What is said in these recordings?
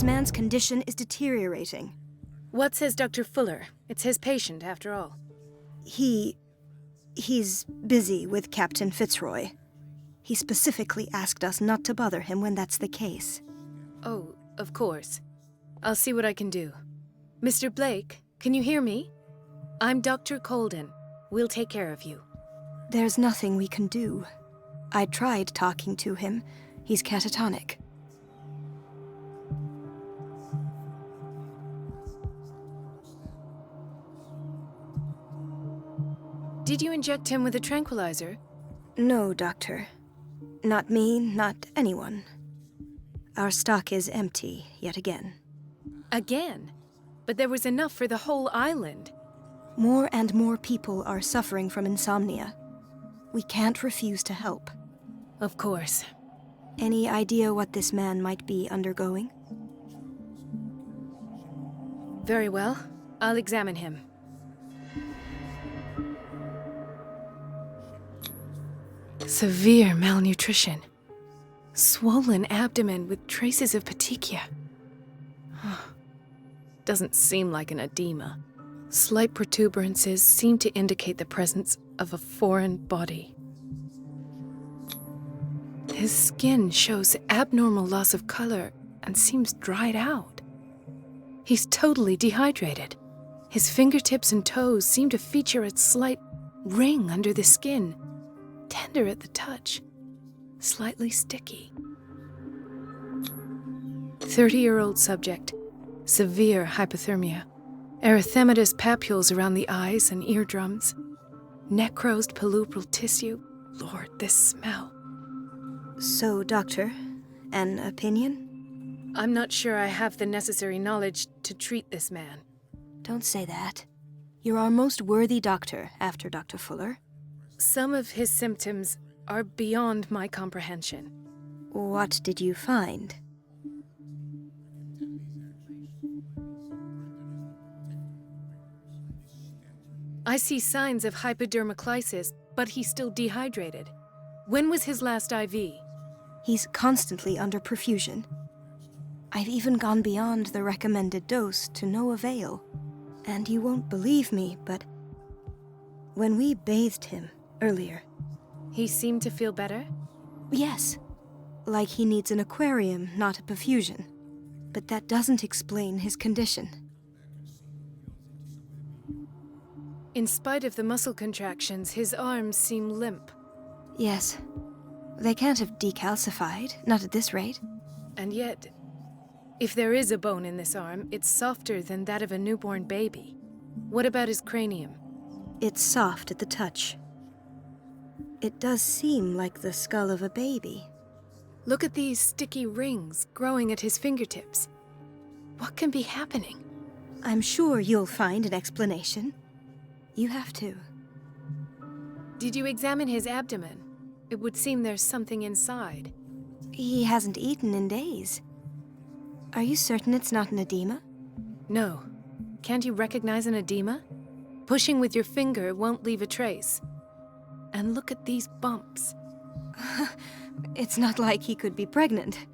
man's condition is deteriorating. What says Dr. Fuller? It's his patient, after all. He's busy with Captain Fitzroy. He specifically asked us not to bother him when that's the case. Oh, of course. I'll see what I can do. Mr. Blake, can you hear me? I'm Dr. Colden. We'll take care of you. There's nothing we can do. I tried talking to him. He's catatonic. Did you inject him with a tranquilizer? No, Doctor. Not me, not anyone. Our stock is empty, yet again. Again? But there was enough for the whole island. More and more people are suffering from insomnia. We can't refuse to help. Of course. Any idea what this man might be undergoing? Very well. I'll examine him. Severe malnutrition. Swollen abdomen with traces of petechia. Doesn't seem like an edema. Slight protuberances seem to indicate the presence of a foreign body. His skin shows abnormal loss of color and seems dried out. He's totally dehydrated. His fingertips and toes seem to feature a slight ring under the skin. Tender at the touch, slightly sticky. 30-year-old subject, severe hypothermia, erythematous papules around the eyes and eardrums, necrosed palpebral tissue. Lord, this smell. So, Doctor, an opinion? I'm not sure I have the necessary knowledge to treat this man. Don't say that. You're our most worthy doctor after Dr. Fuller. Some of his symptoms are beyond my comprehension. What did you find? I see signs of hypodermoclysis, but he's still dehydrated. When was his last IV? He's constantly under perfusion. I've even gone beyond the recommended dose to no avail. And you won't believe me, but when we bathed him earlier... He seemed to feel better? Yes. Like he needs an aquarium, not a perfusion. But that doesn't explain his condition. In spite of the muscle contractions, his arms seem limp. Yes. They can't have decalcified, not at this rate. And yet, if there is a bone in this arm, it's softer than that of a newborn baby. What about his cranium? It's soft at the touch. It does seem like the skull of a baby. Look at these sticky rings growing at his fingertips. What can be happening? I'm sure you'll find an explanation. You have to. Did you examine his abdomen? It would seem there's something inside. He hasn't eaten in days. Are you certain it's not an edema? No. Can't you recognize an edema? Pushing with your finger won't leave a trace. And look at these bumps. It's not like he could be pregnant.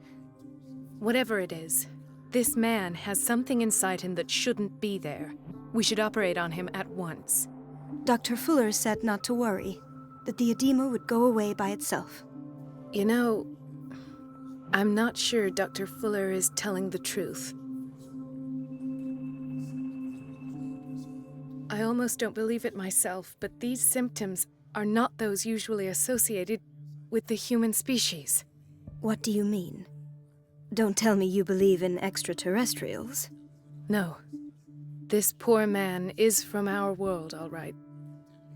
Whatever it is, this man has something inside him that shouldn't be there. We should operate on him at once. Dr. Fuller said not to worry, that the edema would go away by itself. You know, I'm not sure Dr. Fuller is telling the truth. I almost don't believe it myself, but these symptoms are not those usually associated with the human species. What do you mean? Don't tell me you believe in extraterrestrials. No. This poor man is from our world, all right.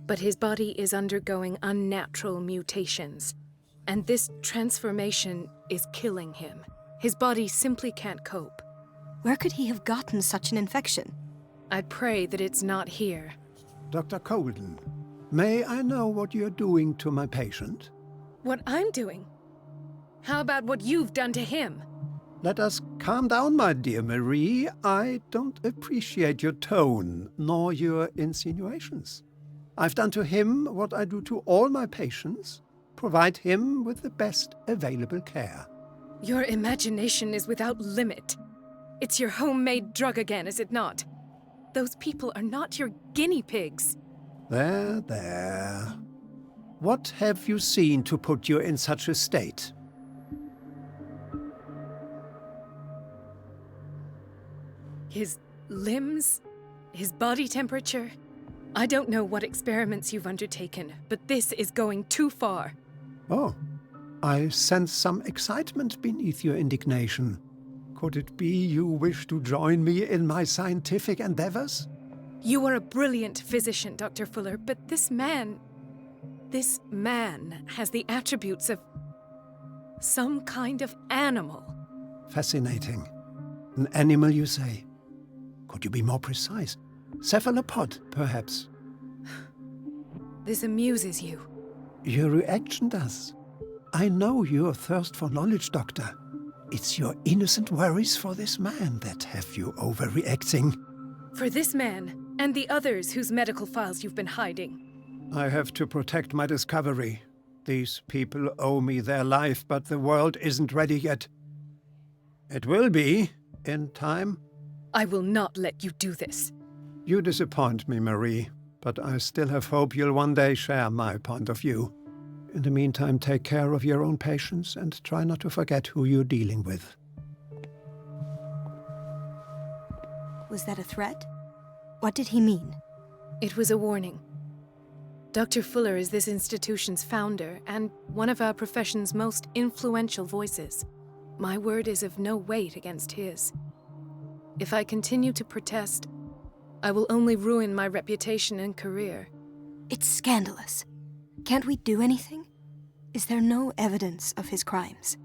But his body is undergoing unnatural mutations. And this transformation is killing him. His body simply can't cope. Where could he have gotten such an infection? I pray that it's not here. Dr. Colden, may I know what you're doing to my patient? What I'm doing? How about what you've done to him? Let us calm down, my dear Marie. I don't appreciate your tone, nor your insinuations. I've done to him what I do to all my patients. Provide him with the best available care. Your imagination is without limit. It's your homemade drug again, is it not? Those people are not your guinea pigs. There, there. What have you seen to put you in such a state? His limbs? His body temperature? I don't know what experiments you've undertaken, but this is going too far. Oh, I sense some excitement beneath your indignation. Could it be you wish to join me in my scientific endeavors? You are a brilliant physician, Dr. Fuller, but this man has the attributes of some kind of animal. Fascinating. An animal, you say? Could you be more precise? Cephalopod, perhaps? This amuses you. Your reaction does. I know your thirst for knowledge, Doctor. It's your innocent worries for this man that have you overreacting. For this man, and the others whose medical files you've been hiding. I have to protect my discovery. These people owe me their life, but the world isn't ready yet. It will be, in time. I will not let you do this. You disappoint me, Marie, but I still have hope you'll one day share my point of view. In the meantime, take care of your own patients and try not to forget who you're dealing with. Was that a threat? What did he mean? It was a warning. Dr. Fuller is this institution's founder and one of our profession's most influential voices. My word is of no weight against his. If I continue to protest, I will only ruin my reputation and career. It's scandalous. Can't we do anything? Is there no evidence of his crimes?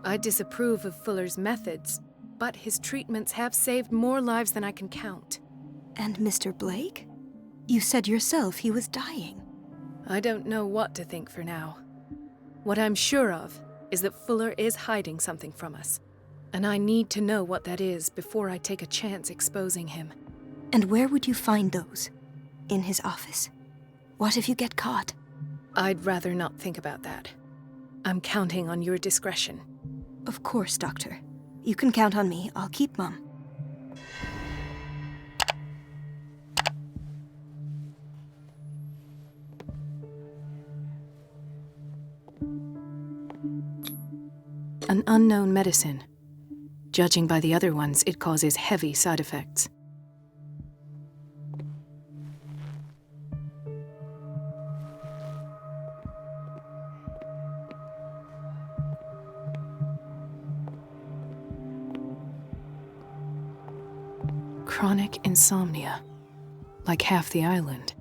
I disapprove of Fuller's methods, but his treatments have saved more lives than I can count. And Mr. Blake? You said yourself he was dying. I don't know what to think for now. What I'm sure of is that Fuller is hiding something from us, and I need to know what that is before I take a chance exposing him. And where would you find those? In his office? What if you get caught? I'd rather not think about that. I'm counting on your discretion. Of course, Doctor. You can count on me. I'll keep Mum. An unknown medicine. Judging by the other ones, it causes heavy side effects. Chronic insomnia, like half the island.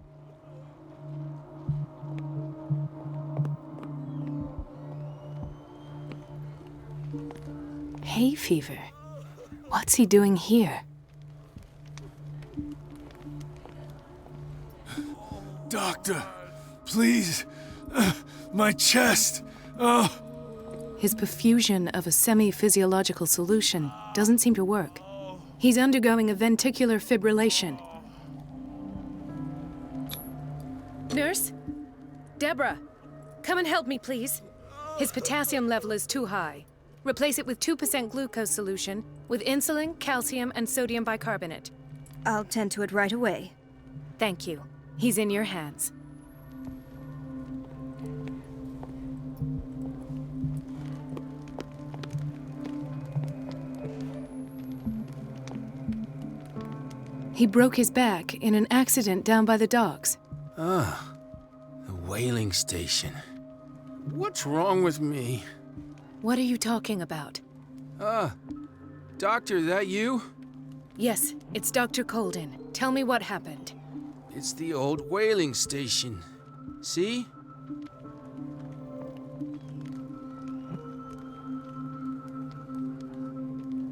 Hay fever. What's he doing here? Doctor, please. My chest. Oh. His perfusion of a semi-physiological solution doesn't seem to work. He's undergoing a ventricular fibrillation. Nurse? Deborah, come and help me, please. His potassium level is too high. Replace it with 2% glucose solution with insulin, calcium, and sodium bicarbonate. I'll tend to it right away. Thank you. He's in your hands. He broke his back in an accident down by the docks. Ah, the whaling station. What's wrong with me? What are you talking about? Doctor, that you? Yes, it's Dr. Colden. Tell me what happened. It's the old whaling station. See?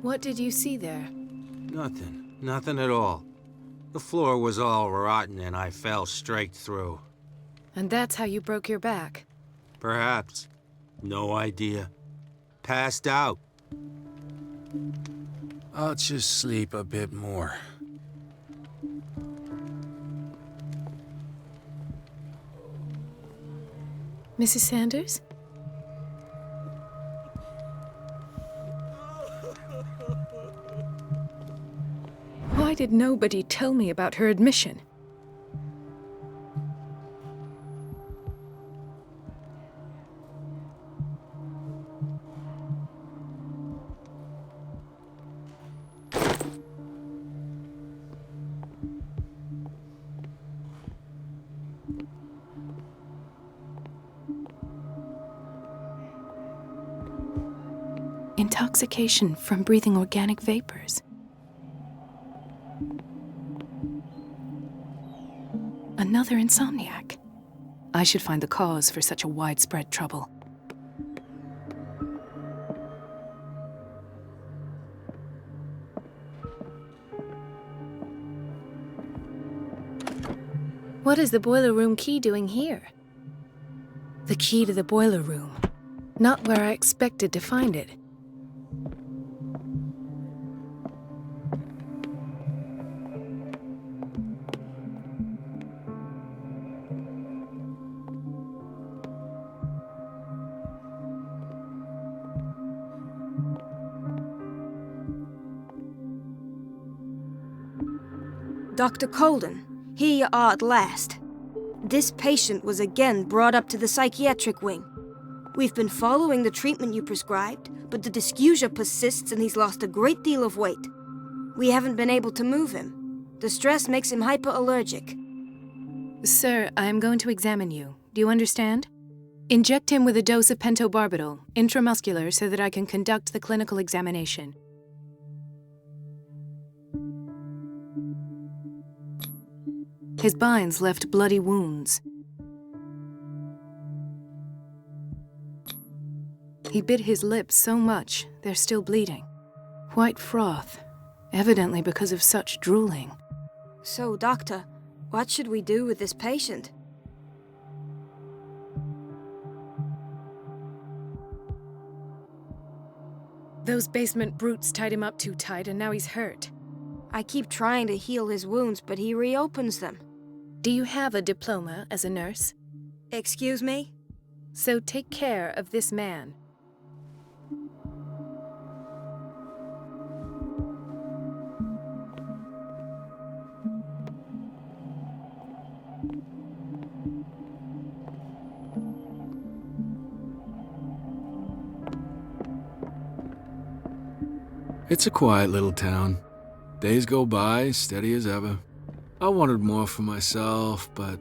What did you see there? Nothing. Nothing at all. The floor was all rotten and I fell straight through. And that's how you broke your back? Perhaps. No idea. Passed out. I'll just sleep a bit more. Mrs. Sanders? Why did nobody tell me about her admission? Intoxication from breathing organic vapors. Another insomniac. I should find the cause for such a widespread trouble. What is the boiler room key doing here? The key to the boiler room. Not where I expected to find it. Dr. Colden, here you are at last. This patient was again brought up to the psychiatric wing. We've been following the treatment you prescribed, but the dysgeusia persists and he's lost a great deal of weight. We haven't been able to move him. The stress makes him hyperallergic. Sir, I am going to examine you. Do you understand? Inject him with a dose of pentobarbital, intramuscular, so that I can conduct the clinical examination. His binds left bloody wounds. He bit his lips so much, they're still bleeding. White froth, evidently because of such drooling. So, Doctor, what should we do with this patient? Those basement brutes tied him up too tight and now he's hurt. I keep trying to heal his wounds, but he reopens them. Do you have a diploma as a nurse? Excuse me? So take care of this man. It's a quiet little town. Days go by, steady as ever. I wanted more for myself, but...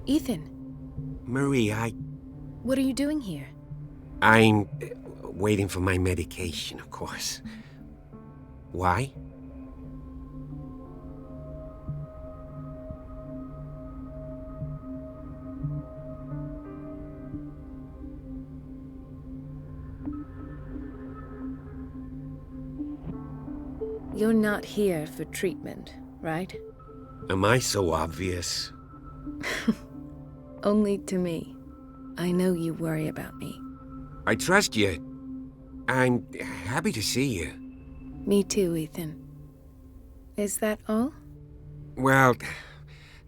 Ethan, Marie, what are you doing here? I'm waiting for my medication, of course. Why? You're not here for treatment, right? Am I so obvious? Only to me. I know you worry about me. I trust you. I'm happy to see you. Me too, Ethan. Is that all? Well,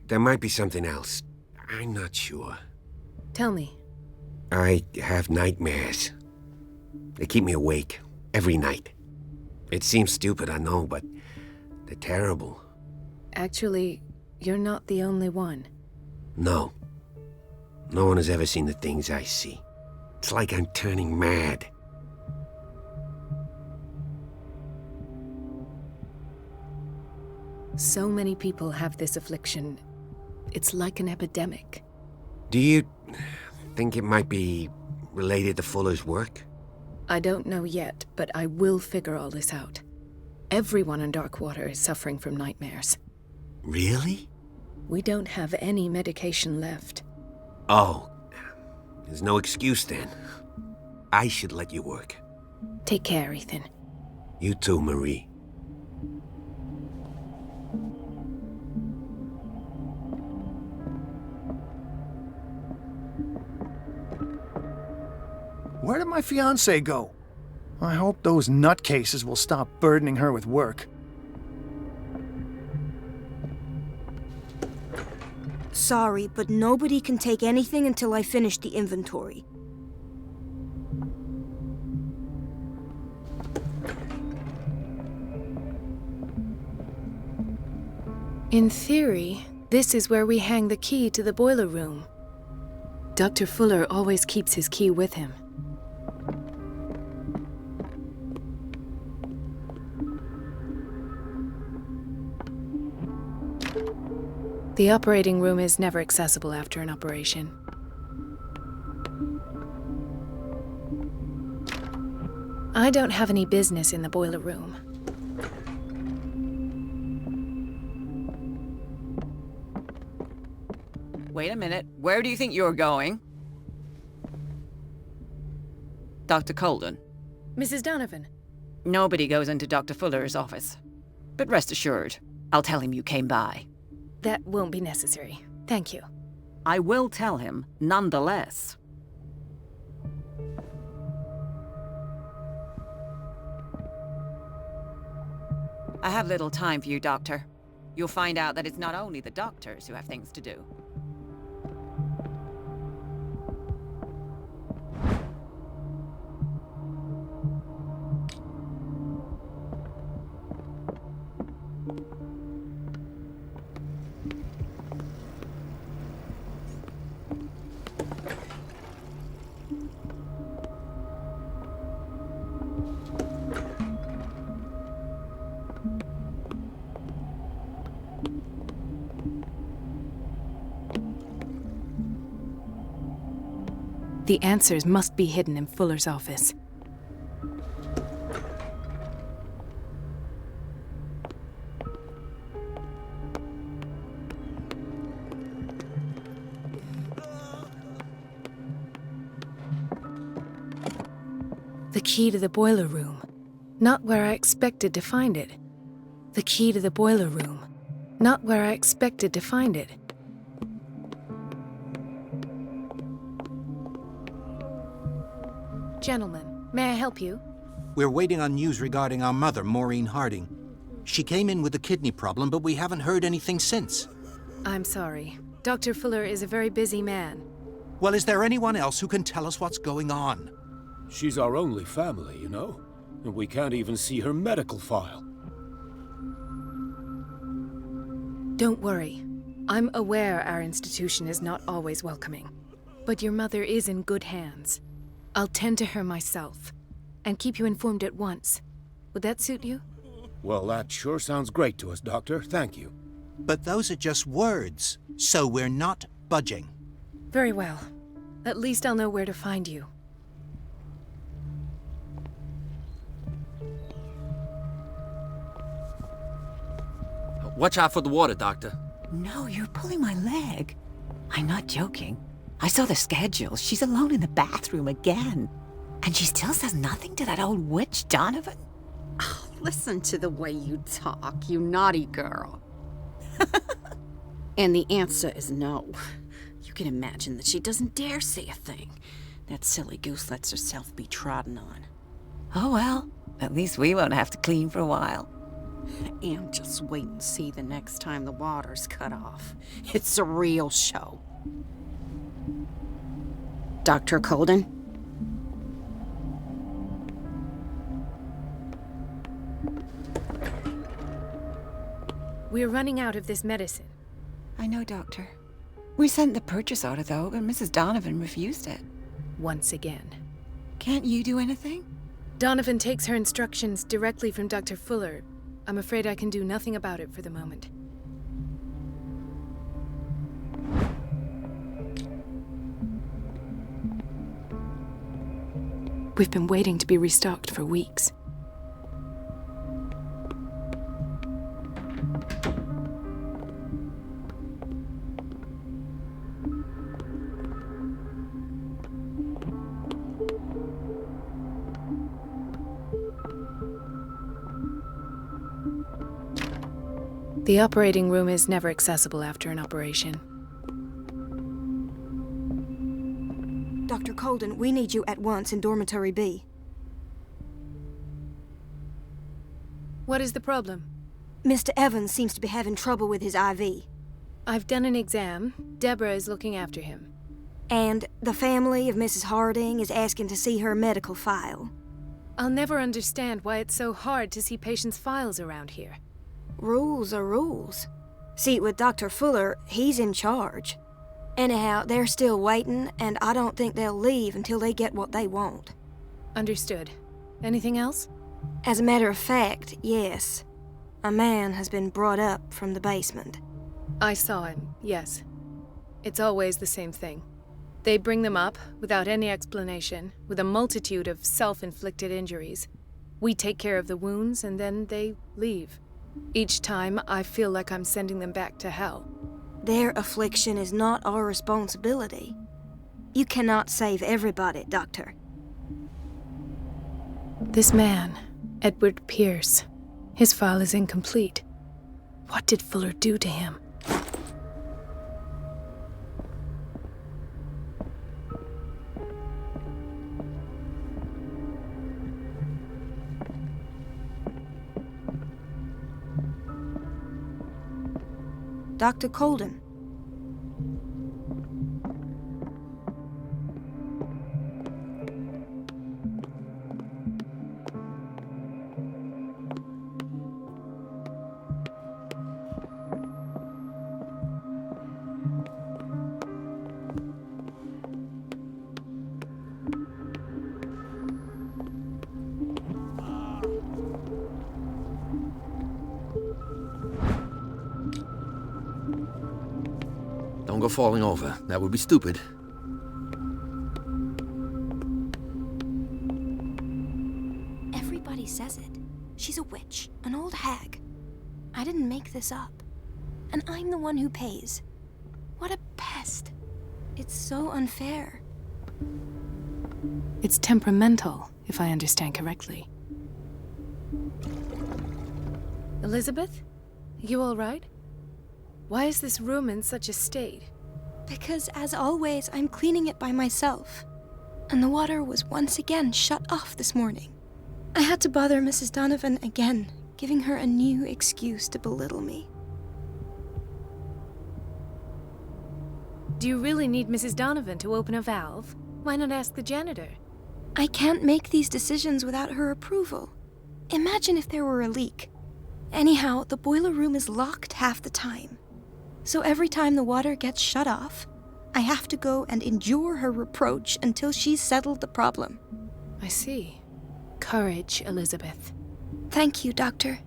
there might be something else. I'm not sure. Tell me. I have nightmares. They keep me awake every night. It seems stupid, I know, but they're terrible. Actually, you're not the only one. No. No one has ever seen the things I see. It's like I'm turning mad. So many people have this affliction. It's like an epidemic. Do you think it might be related to Fuller's work? I don't know yet, but I will figure all this out. Everyone in Darkwater is suffering from nightmares. Really? We don't have any medication left. Oh, there's no excuse then. I should let you work. Take care, Ethan. You too, Marie. Where did my fiancée go? I hope those nutcases will stop burdening her with work. Sorry, but nobody can take anything until I finish the inventory. In theory, this is where we hang the key to the boiler room. Dr. Fuller always keeps his key with him. The operating room is never accessible after an operation. I don't have any business in the boiler room. Wait a minute. Where do you think you're going? Dr. Colden. Mrs. Donovan. Nobody goes into Dr. Fuller's office. But rest assured, I'll tell him you came by. That won't be necessary. Thank you. I will tell him, nonetheless. I have little time for you, Doctor. You'll find out that it's not only the doctors who have things to do. The answers must be hidden in Fuller's office. The key to the boiler room. Not where I expected to find it. The key to the boiler room. Not where I expected to find it. Gentlemen, may I help you? We're waiting on news regarding our mother, Maureen Harding. She came in with a kidney problem, but we haven't heard anything since. I'm sorry. Dr. Fuller is a very busy man. Well, is there anyone else who can tell us what's going on? She's our only family, you know? And we can't even see her medical file. Don't worry. I'm aware our institution is not always welcoming. But your mother is in good hands. I'll tend to her myself, and keep you informed at once. Would that suit you? Well, that sure sounds great to us, Doctor. Thank you. But those are just words, so we're not budging. Very well. At least I'll know where to find you. Watch out for the water, Doctor. No, you're pulling my leg. I'm not joking. I saw the schedule. She's alone in the bathroom again. And she still says nothing to that old witch, Donovan? Oh, listen to the way you talk, you naughty girl. And the answer is no. You can imagine that she doesn't dare say a thing. That silly goose lets herself be trodden on. Oh well, at least we won't have to clean for a while. And just wait and see the next time the water's cut off. It's a real show. Dr. Colden? We're running out of this medicine. I know, Doctor. We sent the purchase order, though, and Mrs. Donovan refused it. Once again. Can't you do anything? Donovan takes her instructions directly from Dr. Fuller. I'm afraid I can do nothing about it for the moment. We've been waiting to be restocked for weeks. The operating room is never accessible after an operation. Dr. Colden, we need you at once in Dormitory B. What is the problem? Mr. Evans seems to be having trouble with his IV. I've done an exam. Deborah is looking after him. And the family of Mrs. Harding is asking to see her medical file. I'll never understand why it's so hard to see patients' files around here. Rules are rules. See, with Dr. Fuller, he's in charge. Anyhow, they're still waiting, and I don't think they'll leave until they get what they want. Understood. Anything else? As a matter of fact, yes. A man has been brought up from the basement. I saw him, yes. It's always the same thing. They bring them up, without any explanation, with a multitude of self-inflicted injuries. We take care of the wounds, and then they leave. Each time, I feel like I'm sending them back to hell. Their affliction is not our responsibility. You cannot save everybody, Doctor. This man, Edward Pierce, his file is incomplete. What did Fuller do to him? Dr. Colden. Don't go falling over. That would be stupid. Everybody says it. She's a witch, an old hag. I didn't make this up. And I'm the one who pays. What a pest. It's so unfair. It's temperamental, if I understand correctly. Elizabeth? You all right? Why is this room in such a state? Because, as always, I'm cleaning it by myself. And the water was once again shut off this morning. I had to bother Mrs. Donovan again, giving her a new excuse to belittle me. Do you really need Mrs. Donovan to open a valve? Why not ask the janitor? I can't make these decisions without her approval. Imagine if there were a leak. Anyhow, the boiler room is locked half the time. So every time the water gets shut off, I have to go and endure her reproach until she's settled the problem. I see. Courage, Elizabeth. Thank you, Doctor.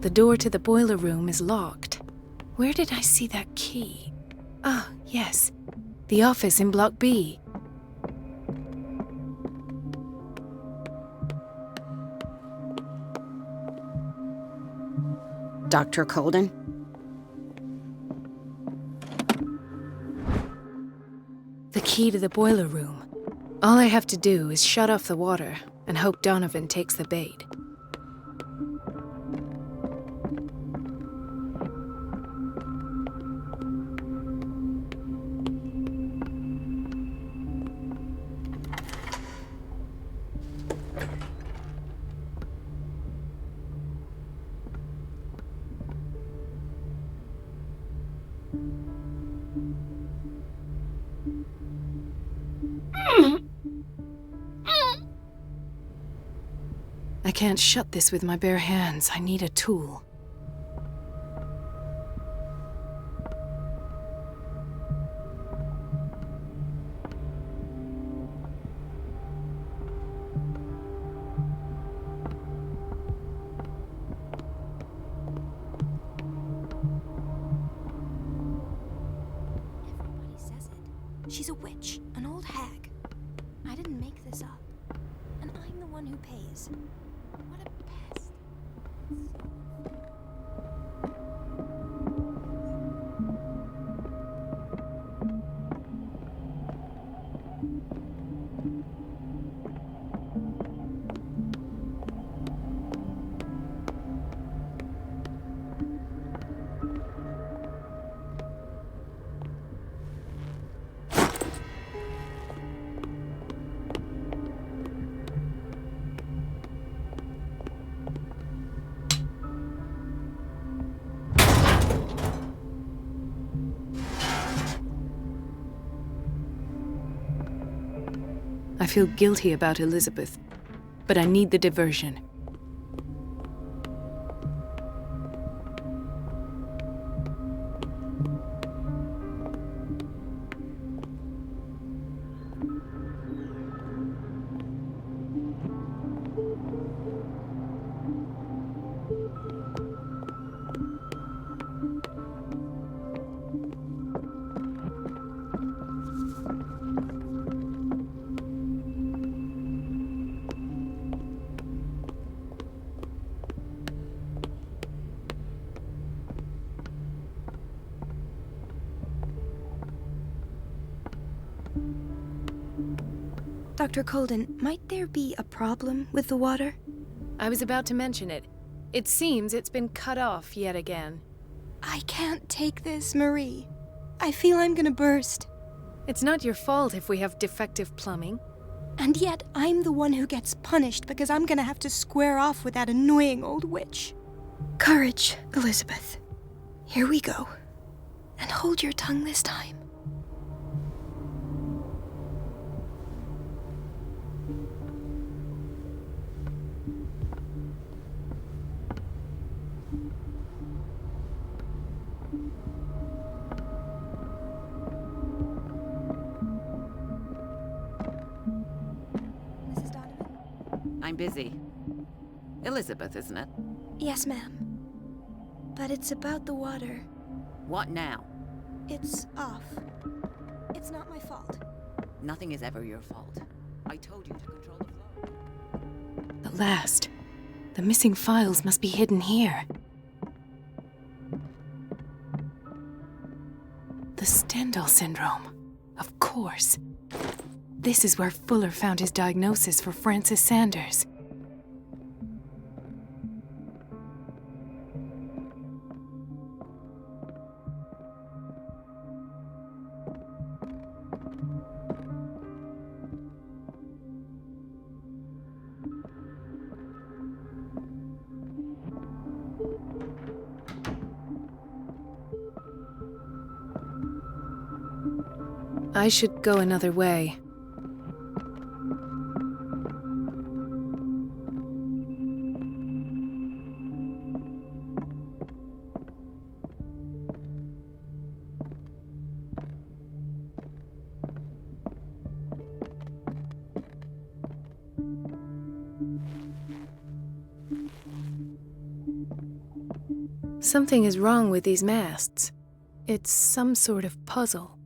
The door to the boiler room is locked. Where did I see that key? Ah, yes. The office in Block B. Dr. Colden? The key to the boiler room. All I have to do is shut off the water and hope Donovan takes the bait. I can't shut this with my bare hands. I need a tool. Everybody says it. She's a witch, an old hag. I didn't make this up. And I'm the one who pays. What a pest. I feel guilty about Elizabeth, but I need the diversion. Dr. Colden, might there be a problem with the water? I was about to mention it. It seems it's been cut off yet again. I can't take this, Marie. I feel I'm gonna burst. It's not your fault if we have defective plumbing. And yet, I'm the one who gets punished because I'm gonna have to square off with that annoying old witch. Courage, Elizabeth. Here we go. And hold your tongue this time. I'm busy. Elizabeth, isn't it? Yes, ma'am. But it's about the water. What now? It's off. It's not my fault. Nothing is ever your fault. I told you to control the flow. At last. The missing files must be hidden here. The Stendhal syndrome. Of course. This is where Fuller found his diagnosis for Francis Sanders. I should go another way. Something is wrong with these masts. It's some sort of puzzle.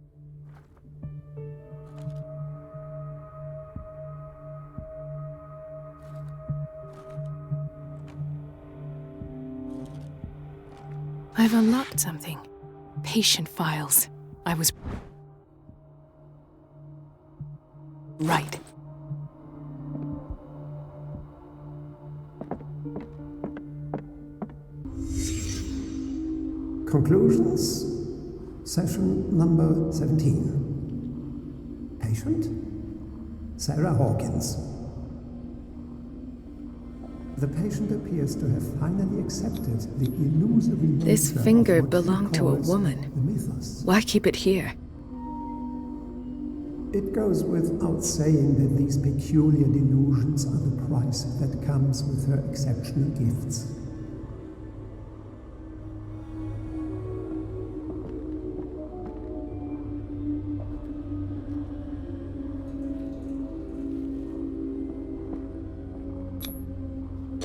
I've unlocked something. Patient files. I was right. Conclusions. Session number 17. Patient? Sarah Hawkins. The patient appears to have finally accepted the illusory nature This finger of what she belonged to a calls woman. the mythos. Why keep it here? It goes without saying that these peculiar delusions are the price that comes with her exceptional gifts.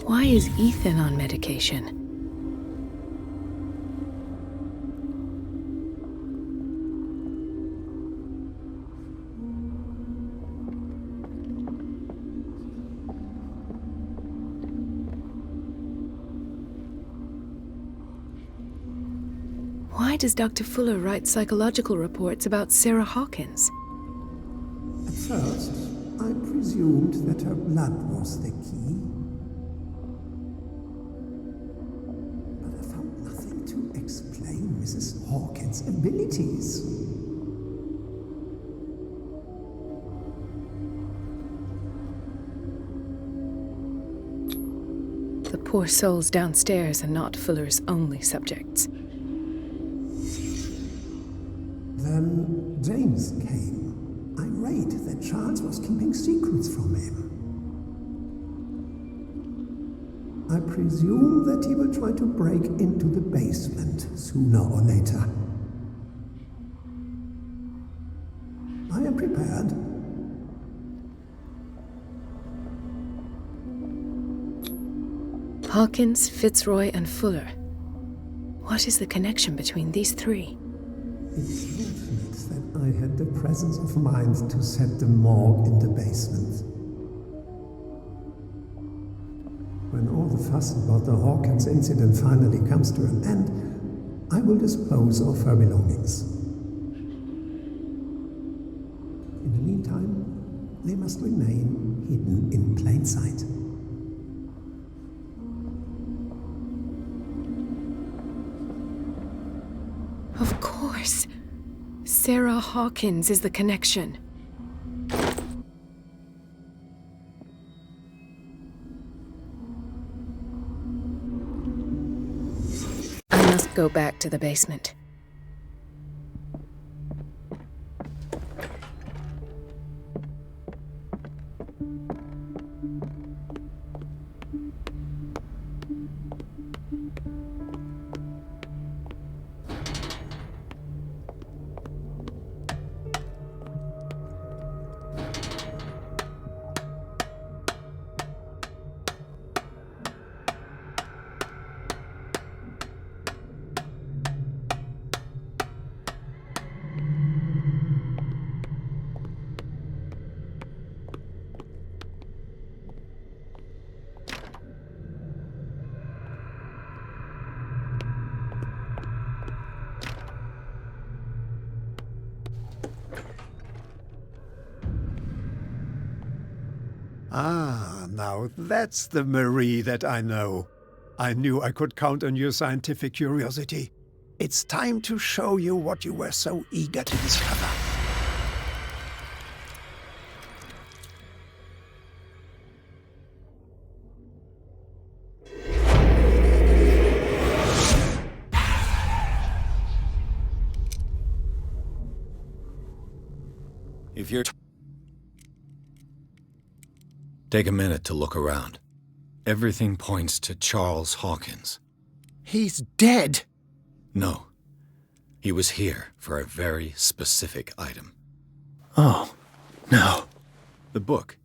Why is Ethan on medication? Why does Dr. Fuller write psychological reports about Sarah Hawkins? At first, I presumed that her blood was the key. But I found nothing to explain Mrs. Hawkins' abilities. The poor souls downstairs are not Fuller's only subjects. Then James came, irate that Charles was keeping secrets from him. I presume that he will try to break into the basement sooner or later. I am prepared. Hawkins, Fitzroy, and Fuller. What is the connection between these three? It's fortunate that I had the presence of mind to set the morgue in the basement. When all the fuss about the Hawkins incident finally comes to an end, I will dispose of her belongings. In the meantime, they must remain hidden in plain sight. Of course. Sarah Hawkins is the connection. I must go back to the basement. Ah, now that's the Marie that I know. I knew I could count on your scientific curiosity. It's time to show you what you were so eager to discover. If you're... Take a minute to look around. Everything points to Charles Hawkins. He's dead! No. He was here for a very specific item. Oh, no. The book.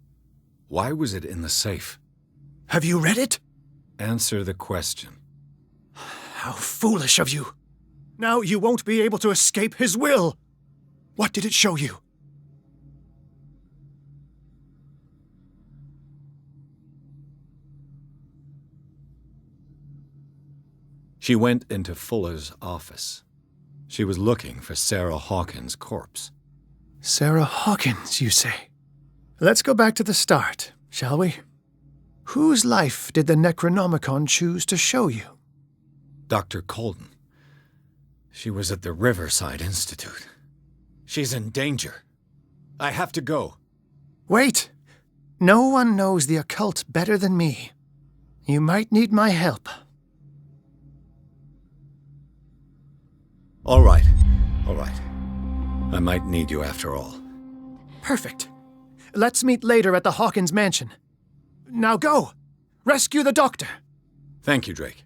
Why was it in the safe? Have you read it? Answer the question. How foolish of you. Now you won't be able to escape his will. What did it show you? She went into Fuller's office. She was looking for Sarah Hawkins' corpse. Sarah Hawkins, you say? Let's go back to the start, shall we? Whose life did the Necronomicon choose to show you? Dr. Colden. She was at the Riverside Institute. She's in danger. I have to go. Wait! No one knows the occult better than me. You might need my help. All right. I might need you after all. Perfect. Let's meet later at the Hawkins mansion. Now go! Rescue the doctor! Thank you, Drake.